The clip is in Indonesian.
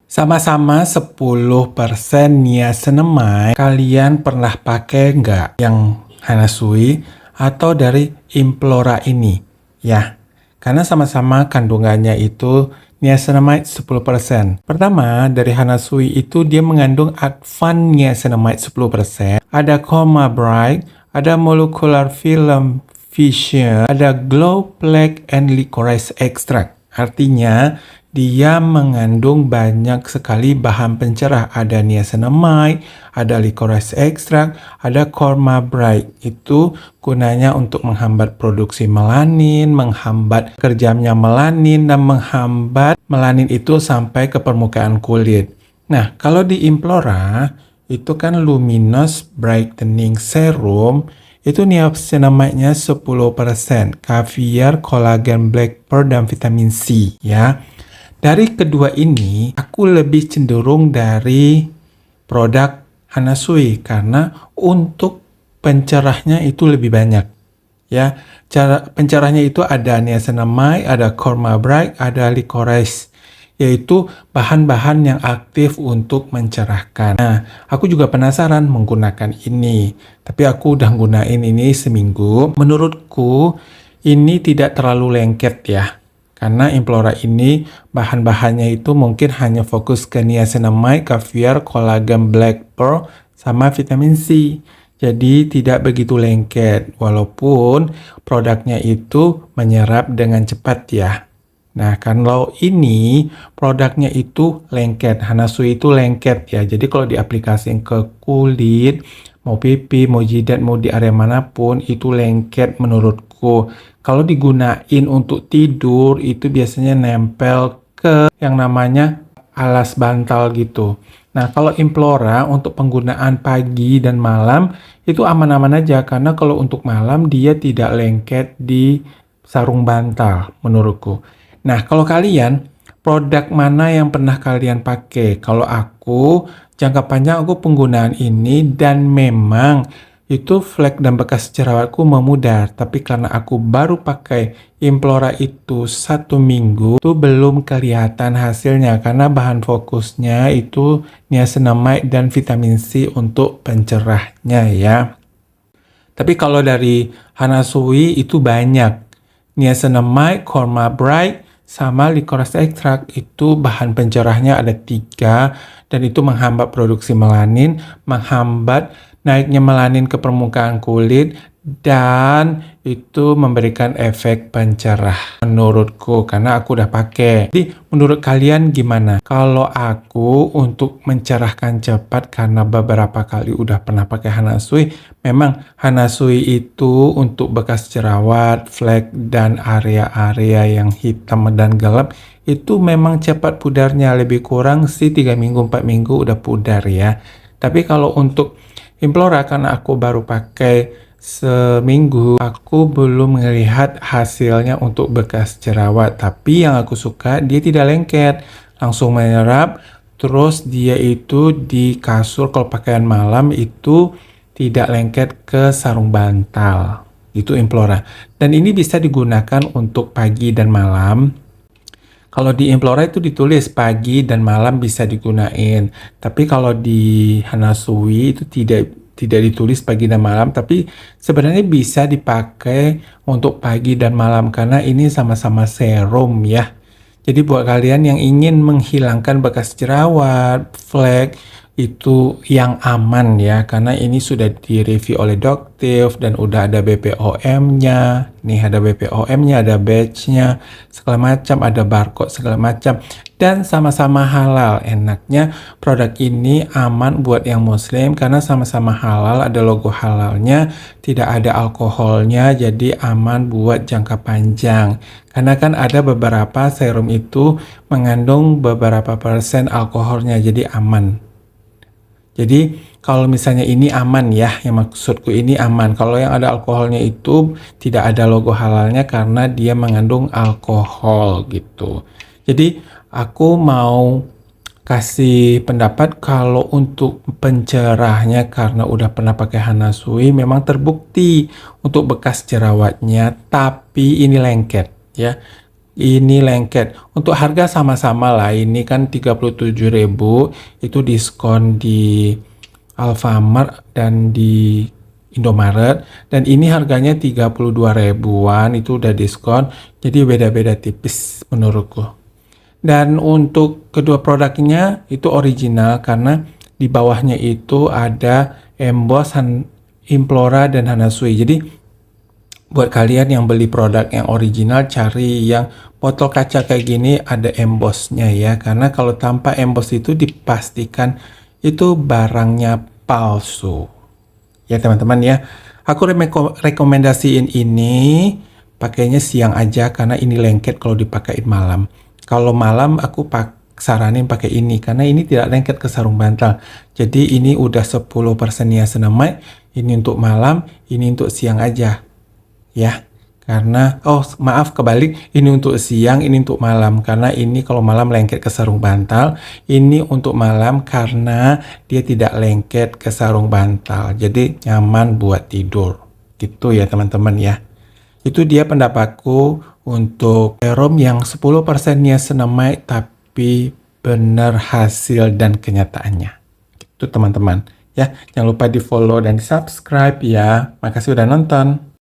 Sama-sama 10% niacinamide, kalian pernah pakai nggak yang Hanasui atau dari Implora ini? Ya, karena sama-sama kandungannya itu niacinamide 10%. Pertama, dari Hanasui itu dia mengandung Advan niacinamide 10%, ada Coma Bright, ada Molecular Film Fission, ada Glow Plaque and Licorice Extract. Artinya, dia mengandung banyak sekali bahan pencerah. Ada niacinamide, ada licorice extract, ada Coma Bright. Itu gunanya untuk menghambat produksi melanin, menghambat kerjanya melanin, dan menghambat melanin itu sampai ke permukaan kulit. Nah, kalau di Implora, itu kan Luminous Brightening Serum, itu niacinamide-nya 10%, caviar, kolagen black pearl, dan vitamin C, ya. Dari kedua ini, aku lebih cenderung dari produk Hanasui karena untuk pencerahnya itu lebih banyak. Ya, cara pencerahnya itu ada niacinamide, ada Coma Bright, ada licorice, yaitu bahan-bahan yang aktif untuk mencerahkan. Nah, aku juga penasaran menggunakan ini, tapi aku udah gunain ini seminggu. Menurutku ini tidak terlalu lengket ya. Karena Implora ini bahan-bahannya itu mungkin hanya fokus ke niacinamide, caviar, kolagen black pearl, sama vitamin C. Jadi tidak begitu lengket, walaupun produknya itu menyerap dengan cepat ya. Nah, kalau ini produknya itu lengket, Hanasui itu lengket ya. Jadi kalau diaplikasikan ke kulit, mau pipi, mau jidat, mau di area manapun, itu lengket menurutku. Kalau digunain untuk tidur, itu biasanya nempel ke yang namanya alas bantal gitu. Nah, kalau Implora untuk penggunaan pagi dan malam, itu aman-aman aja. Karena kalau untuk malam, dia tidak lengket di sarung bantal, menurutku. Nah, kalau kalian, produk mana yang pernah kalian pakai? Kalau aku, jangka panjang aku penggunaan ini dan memang itu flek dan bekas jerawatku memudar. Tapi karena aku baru pakai Implora itu 1 minggu, itu belum kelihatan hasilnya karena bahan fokusnya itu niacinamide dan vitamin C untuk pencerahnya ya. Tapi kalau dari Hanasui itu banyak. Niacinamide, Coma Bright, sama licorice extract itu bahan pencerahnya ada 3 dan itu menghambat produksi melanin, menghambat naiknya melanin ke permukaan kulit, dan itu memberikan efek pencerah menurutku karena aku udah pakai. Jadi menurut kalian gimana? Kalau aku untuk mencerahkan cepat karena beberapa kali udah pernah pakai Hanasui, memang Hanasui itu untuk bekas jerawat, flek, dan area-area yang hitam dan gelap itu memang cepat pudarnya, lebih kurang sih 3 minggu 4 minggu udah pudar ya. Tapi kalau untuk Implora karena aku baru pakai seminggu, aku belum melihat hasilnya untuk bekas jerawat. Tapi yang aku suka dia tidak lengket, langsung menyerap. Terus dia itu di kasur kalau pakaian malam itu tidak lengket ke sarung bantal. Itu Implora. Dan ini bisa digunakan untuk pagi dan malam. Kalau di Implora itu ditulis pagi dan malam bisa digunain. Tapi kalau di Hanasui itu tidak ditulis pagi dan malam, tapi sebenarnya bisa dipakai untuk pagi dan malam karena ini sama-sama serum ya. Jadi buat kalian yang ingin menghilangkan bekas jerawat, flek, itu yang aman ya, karena ini sudah direview oleh Doctive dan udah ada BPOM-nya. Nih ada BPOM-nya, ada badge-nya, segala macam, ada barcode segala macam, dan sama-sama halal. Enaknya produk ini aman buat yang muslim karena sama-sama halal, ada logo halalnya, tidak ada alkoholnya, jadi aman buat jangka panjang. Karena kan ada beberapa serum itu mengandung beberapa persen alkoholnya, jadi aman. Jadi kalau misalnya ini aman ya, yang maksudku ini aman. Kalau yang ada alkoholnya itu tidak ada logo halalnya karena dia mengandung alkohol gitu. Jadi aku mau kasih pendapat kalau untuk pencerahnya karena udah pernah pakai Hanasui memang terbukti untuk bekas jerawatnya, tapi ini lengket ya. ini lengket. Untuk harga sama-sama lah, ini kan 37.000, itu diskon di Alfamart dan di Indomaret, dan ini harganya 32 ribuan, itu udah diskon, jadi beda-beda tipis menurutku. Dan untuk kedua produknya itu original karena di bawahnya itu ada emboss Implora dan Hanasui. Jadi buat kalian yang beli produk yang original, cari yang botol kaca kayak gini ada embossnya ya, karena kalau tanpa emboss itu dipastikan itu barangnya palsu ya teman-teman ya. Aku rekomendasiin ini pakainya siang aja karena ini lengket kalau dipakein malam. Kalau malam aku saranin pakai ini karena ini tidak lengket ke sarung bantal. Jadi ini udah 10% niacinamide, ini untuk malam, ini untuk siang aja ya. Karena maaf kebalik, ini untuk siang, ini untuk malam, karena ini kalau malam lengket ke sarung bantal, ini untuk malam karena dia tidak lengket ke sarung bantal, jadi nyaman buat tidur gitu ya teman-teman ya. Itu dia pendapatku untuk serum yang 10% niacinamide tapi benar hasil dan kenyataannya itu teman-teman ya. Jangan lupa di follow dan di subscribe ya. Makasih udah nonton.